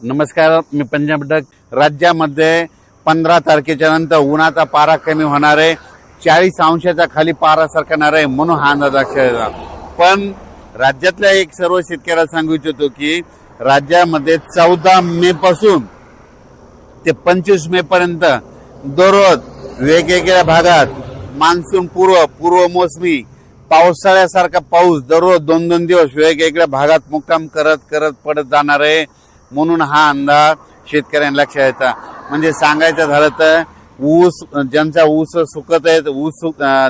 नमस्कार, मी पंजाब डक. राज्यामध्ये 15 तारखेच्या नंतर उन्हाचा पारा कमी होणार आहे. 40 अंशाच्या खाली पारा सरकणार आहे म्हणून हा अंदाज लक्षात. पण राज्यातल्या एक सर्व शेतकऱ्याला सांगू इच्छितो की राज्यामध्ये 14 मे पासून ते 25 मे पर्यंत दररोज वेगवेगळ्या भागात मान्सून पूर्व मोसमी पावसाळ्यासारखा पाऊस दररोज 2-2 दिवस वेगवेगळ्या भागात मुक्काम करत पडत जाणार आहे. म्हणून हा अंदाज शेतकऱ्यांना लक्षात यायचा. म्हणजे सांगायचं झालं तर ऊस ज्यांचा ऊस सुकत आहे,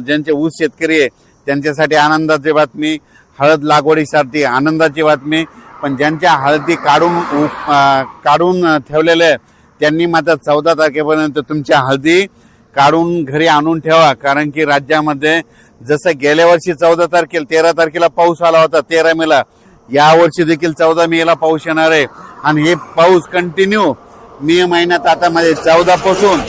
ज्यांचे ऊस शेतकरी आहे त्यांच्यासाठी आनंदाची बातमी, हळद लागवडीसाठी आनंदाची बातमी. पण ज्यांच्या हळदी काढून ठेवलेले त्यांनी मात्र 14 तारखेपर्यंत तुमच्या हळदी काढून घरी आणून ठेवा. कारण की राज्यामध्ये जसं गेल्या वर्षी 14 तारखेला 13 तारखेला पाऊस आला होता 13 मेला, या वर्षी देखील 14 मेला पाऊस येणार आहे. आणि हे पाऊस कंटिन्यू मे महिन्यात आता मध्ये 14 पासून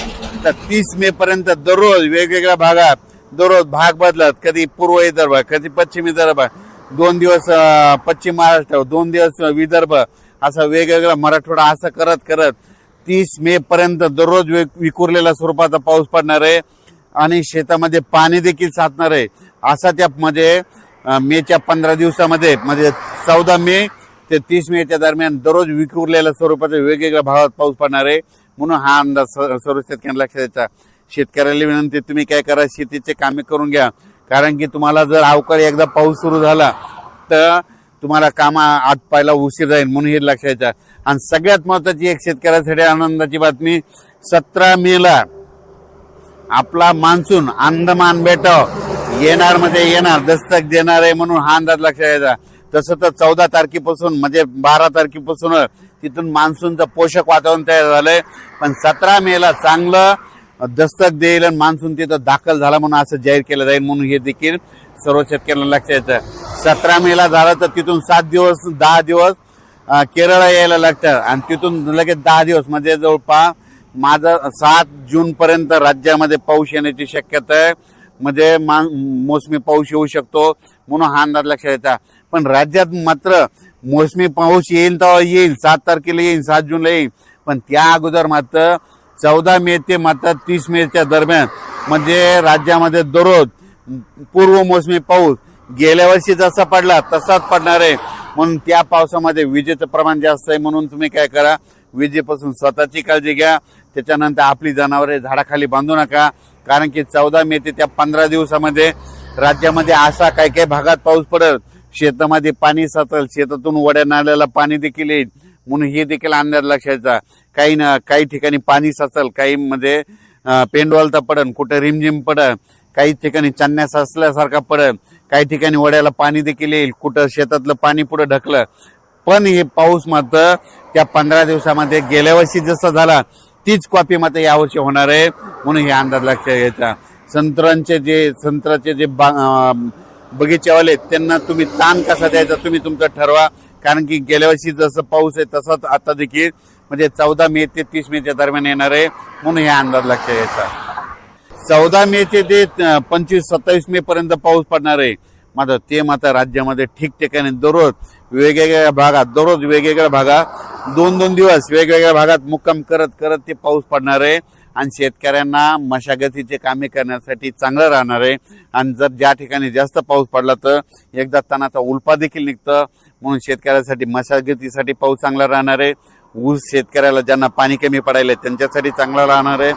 तर 30 मे पर्यंत दररोज वेगवेगळ्या भागात दररोज भाग बदलत, कधी पूर्व विदर्भ, कधी पश्चिम विदर्भ, 2 दिवस पश्चिम महाराष्ट्र, 2 दिवस विदर्भ, असं वेगवेगळा मराठवाडा, असं करत 30 मे पर्यंत दररोज विखुरलेल्या स्वरूपाचा पाऊस पडणार आहे. आणि शेतामध्ये पाणी देखील साचणार आहे. असा त्यामध्ये मेच्या 15 दिवसामध्ये म्हणजे 14 मे ते 30 मेच्या दरम्यान दररोज विखुरलेल्या स्वरूपाचा वेगवेगळ्या भागात पाऊस पडणार आहे. म्हणून हा अंदाज सर्व शेतकऱ्यांना लक्षात द्यायचा. शेतकऱ्याला विनंती, तुम्ही काय करा, शेतीचे कामे करून घ्या. कारण की तुम्हाला जर अवकाळी एकदा पाऊस सुरू झाला तर तुम्हाला कामा आटपायला उशीर जाईल. म्हणून हे लक्षात द्यायचं. आणि सगळ्यात महत्वाची एक शेतकऱ्यासाठी आनंदाची बातमी, 17 मेला आपला मान्सून अंदमान बेटावर येणार दस्तक देणार आहे. म्हणून हा अंदाज लक्षात द्यायचा. तसं तर 14 तारखेपासून म्हणजे 12 तारखेपासून तिथून मान्सूनचं पोषक वातावरण तयार झालंय. पण 17 मेला चांगलं दस्तक देईल आणि मान्सून तिथं दाखल झाला म्हणून असं जाहीर केलं जाईल. म्हणून हे देखील सर्व शेतकऱ्यांना लक्षात येतं. 17 मेला झालं तर तिथून 10 दिवस केरळ यायला लागतं आणि तिथून लगेच 10 दिवस म्हणजे जवळपास माझं 7 जून पर्यंत राज्यामध्ये पाऊस येण्याची शक्यता आहे. म्हणजे मोसमी पाऊस येऊ शकतो. म्हणून हा अंदाज लक्षात येतात. पण राज्यात मात्र मोसमी पाऊस येईल तेव्हा येईल, 7 तारखेला येईल, 7 जूनला येईल. पण त्या अगोदर मात्र 14 मे ते मात्र 30 मेच्या दरम्यान म्हणजे राज्यामध्ये दररोज पूर्व मोसमी पाऊस गेल्या वर्षी जसा पडला तसाच पडणार आहे. म्हणून त्या पावसामध्ये विजेचं प्रमाण जास्त आहे. म्हणून तुम्ही काय करा, विजेपासून स्वतःची काळजी घ्या. त्याच्यानंतर आपली जनावरे झाडाखाली बांधू नका. कारण की 14 मे ते त्या 15 दिवसामध्ये राज्यामध्ये असा काही भागात पाऊस पडेल, शेतामध्ये पाणी साचेल, शेतातून वड्या नाल्याला पाणी देखील येईल. म्हणून हे देखील अंदाज लक्षात. काही ठिकाणी पाणी साचेल, काही मध्ये पेंडवालता पडेल, कुठे रिमझिम पडेल, काही ठिकाणी चांदण्या साचल्यासारखा पडेल, काही ठिकाणी वड्याला पाणी देखील येईल, कुठं शेतातलं पाणी पुढे ढकलं. पण हे पाऊस मात्र त्या 15 दिवसामध्ये गेल्या वर्षी जसा झाला तीच कॉपी मात्र यावर्षी होणार आहे. म्हणून हे अंदाज लक्षात घ्यायचा. संत्र्याचे जे बगीचेवाले त्यांना तुम्ही ताण कसा द्यायचा तुम्ही तुमचं ठरवा. कारण की गेल्या वर्षी जसं पाऊस आहे तसंच आता देखील म्हणजे 14 मे ते 30 मेच्या दरम्यान येणार आहे. म्हणून हे अंदाज लक्षात घ्यायचा. 14 मे ते 25-27 मे पर्यंत पाऊस पडणार आहे. मात्र ते मात्र राज्यामध्ये ठिकठिकाणी दररोज वेगवेगळ्या भागात 2-2 दिवस वेगवेगळ्या भागात मुक्काम करत ते पाऊस पडणार आहे. आणि शेतकऱ्यांना मशागतीचे कामे करण्यासाठी चांगलं राहणार आहे. आणि जर ज्या ठिकाणी जास्त पाऊस पडला तर एकदा तणाचा उल्पा देखील निघतं. म्हणून शेतकऱ्यासाठी मशागतीसाठी पाऊस चांगला राहणार आहे. ऊस शेतकऱ्याला ज्यांना पाणी कमी पडायला त्याच्यासाठी चांगला राहणार आहे.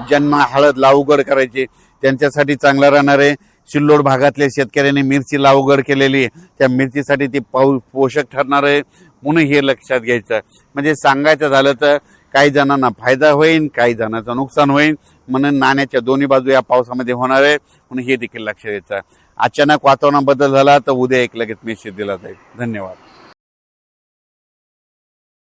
ज्यांना हळद लागवड करायची त्यांच्यासाठी चांगला राहणार आहे. सिल्लोड भागातल्या शेतकऱ्यांनी मिरची लागवड केलेली त्या मिरचीसाठी ती पाऊस पोषक ठरणार आहे. म्हणून हे लक्षात घ्यायचं. म्हणजे सांगायचं झालं तर काही जणांना फायदा होईल, काही जणांचं नुकसान होईल. म्हणून नाण्याच्या दोन्ही बाजू या पावसामध्ये होणार आहे. म्हणून हे देखील लक्षात घ्यायचं. अचानक वातावरण बदल झाला तर उद्या एक लगेच मेसेज दिला जाईल. धन्यवाद.